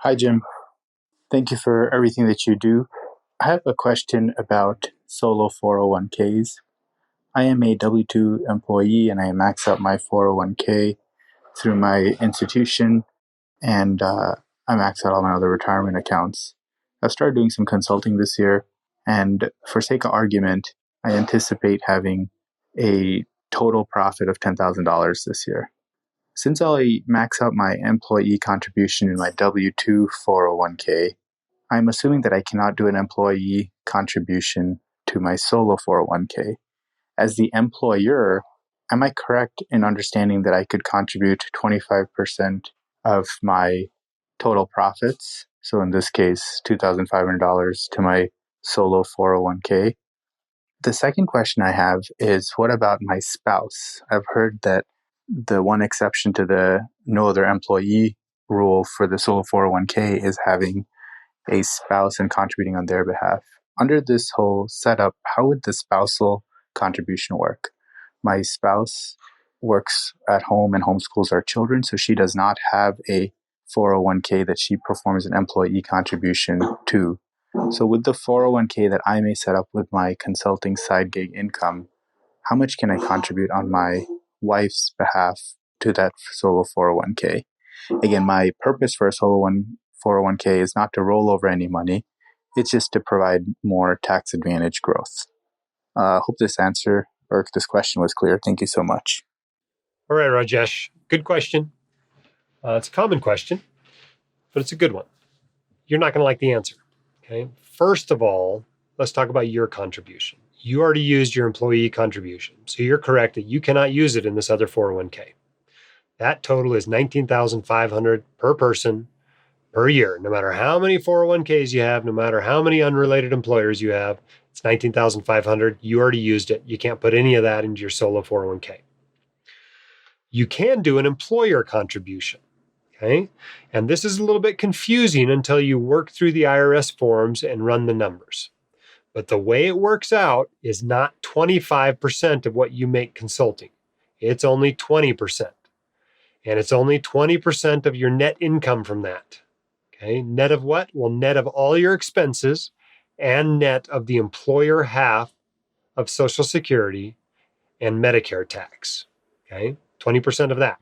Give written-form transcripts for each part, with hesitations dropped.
Hi, Jim. Thank you for everything that you do. I have a question about solo 401ks. I am a W-2 employee and I max out my 401k through my institution, and I max out all my other retirement accounts. I've started doing some consulting this year, and for sake of argument, I anticipate having a total profit of $10,000 this year. Since I max out my employee contribution in my W-2 401k, I'm assuming that I cannot do an employee contribution to my solo 401k. As the employer, am I correct in understanding that I could contribute 25% of my total profits? So in this case, $2,500 to my solo 401k. The second question I have is, what about my spouse? I've heard that the one exception to the no other employee rule for the solo 401k is having a spouse and contributing on their behalf. Under this whole setup, how would the spousal contribution work? My spouse works at home and homeschools our children, so she does not have a 401k that she performs an employee contribution to. So with the 401k that I may set up with my consulting side gig income, how much can I contribute on my wife's behalf to that solo 401k? Again, my purpose for a solo 401k is not to roll over any money. It's just to provide more tax advantage growth. Hope this answer or this question was clear. Thank you so much. All right, Rajesh. Good question. It's a common question, but it's a good one. You're not going to like the answer. Okay. First of all, let's talk about your contribution. You already used your employee contribution, so you're correct that you cannot use it in this other 401k. That total is $19,500 per person per year. No matter how many 401ks you have, no matter how many unrelated employers you have, it's $19,500. You already used it. You can't put any of that into your solo 401k. You can do an employer contribution. Okay. And this is a little bit confusing until you work through the IRS forms and run the numbers. But the way it works out is not 25% of what you make consulting. It's only 20%. And it's only 20% of your net income from that. Okay. Net of what? Well, net of all your expenses and net of the employer half of Social Security and Medicare tax. Okay. 20% of that.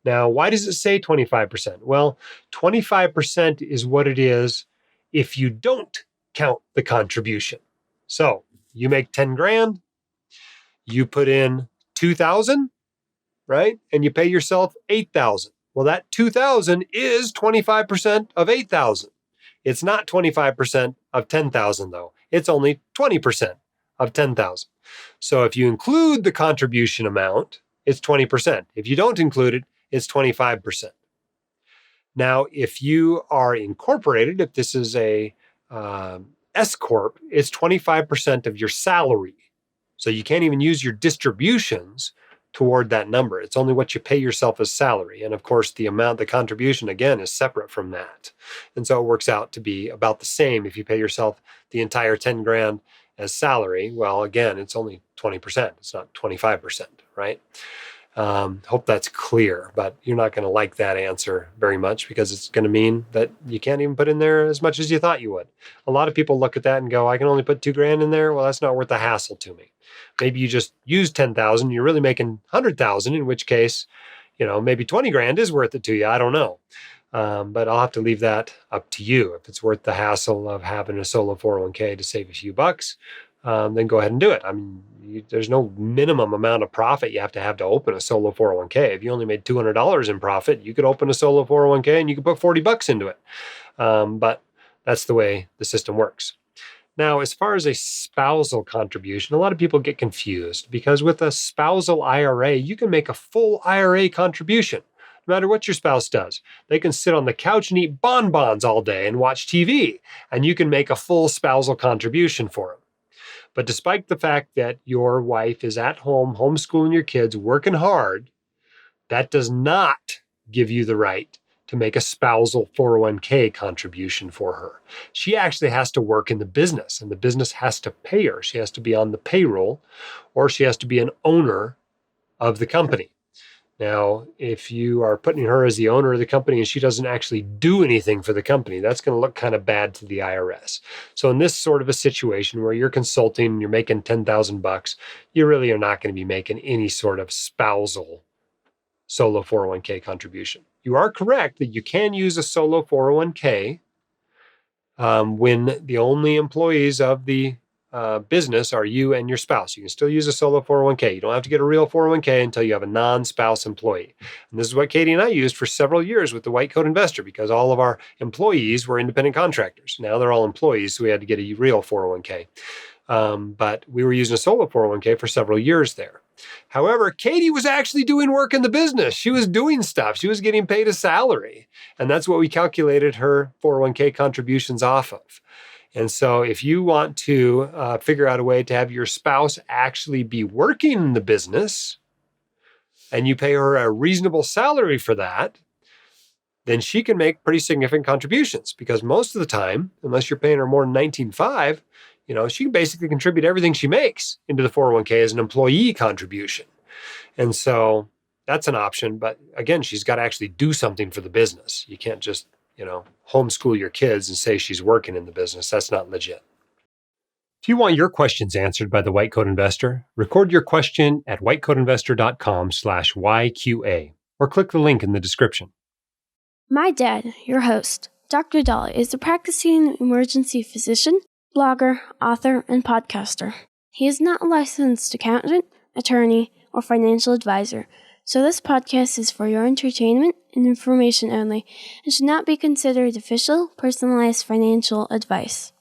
Now, why does it say 25%? Well, 25% is what it is if you don't count the contribution. So you make 10 grand, you put in 2,000, right? And you pay yourself 8,000. Well, that 2,000 is 25% of 8,000. It's not 25% of 10,000 though. It's only 20% of 10,000. So if you include the contribution amount, it's 20%. If you don't include it, it's 25%. Now, if you are incorporated, if this is a S-Corp, it's 25% of your salary. So you can't even use your distributions toward that number. It's only what you pay yourself as salary. And of course, the contribution, again, is separate from that. And so it works out to be about the same if you pay yourself the entire 10 grand as salary. Well, again, it's only 20%. It's not 25%, right? Hope that's clear, but you're not going to like that answer very much because it's going to mean that you can't even put in there as much as you thought you would. A lot of people look at that and go, I can only put 2 grand in there. Well, that's not worth the hassle to me. Maybe you just use 10,000. You're really making 100,000, in which case, maybe 20 grand is worth it to you. I don't know. But I'll have to leave that up to you. If it's worth the hassle of having a solo 401k to save a few bucks, then go ahead and do it. I mean, there's no minimum amount of profit you have to open a solo 401k. If you only made $200 in profit, you could open a solo 401k and you could put 40 bucks into it. But that's the way the system works. Now, as far as a spousal contribution, a lot of people get confused because with a spousal IRA, you can make a full IRA contribution. No matter what your spouse does, they can sit on the couch and eat bonbons all day and watch TV, and you can make a full spousal contribution for them. But despite the fact that your wife is at home, homeschooling your kids, working hard, that does not give you the right to make a spousal 401k contribution for her. She actually has to work in the business, and the business has to pay her. She has to be on the payroll, or she has to be an owner of the company. Now, if you are putting her as the owner of the company and she doesn't actually do anything for the company, that's going to look kind of bad to the IRS. So in this sort of a situation where you're consulting, you're making $10,000, you really are not going to be making any sort of spousal solo 401k contribution. You are correct that you can use a solo 401k when the only employees of the business are you and your spouse. You can still use a solo 401k. You don't have to get a real 401k until you have a non-spouse employee. And this is what Katie and I used for several years with the White Coat Investor, because all of our employees were independent contractors. Now they're all employees, so we had to get a real 401k. But we were using a solo 401k for several years there. However, Katie was actually doing work in the business. She was doing stuff. She was getting paid a salary. And that's what we calculated her 401k contributions off of. And so if you want to figure out a way to have your spouse actually be working in the business and you pay her a reasonable salary for that, then she can make pretty significant contributions, because most of the time, unless you're paying her more than $19,500, she can basically contribute everything she makes into the 401k as an employee contribution. And so that's an option. But again, she's got to actually do something for the business. You can't just, homeschool your kids and say she's working in the business. That's not legit. If you want your questions answered by the White Coat Investor, record your question at whitecoatinvestor.com/YQA or click the link in the description. My dad, your host, Dr. Dolly, is a practicing emergency physician, blogger, author, and podcaster. He is not a licensed accountant, attorney, or financial advisor, so this podcast is for your entertainment and information only and should not be considered official, personalized financial advice.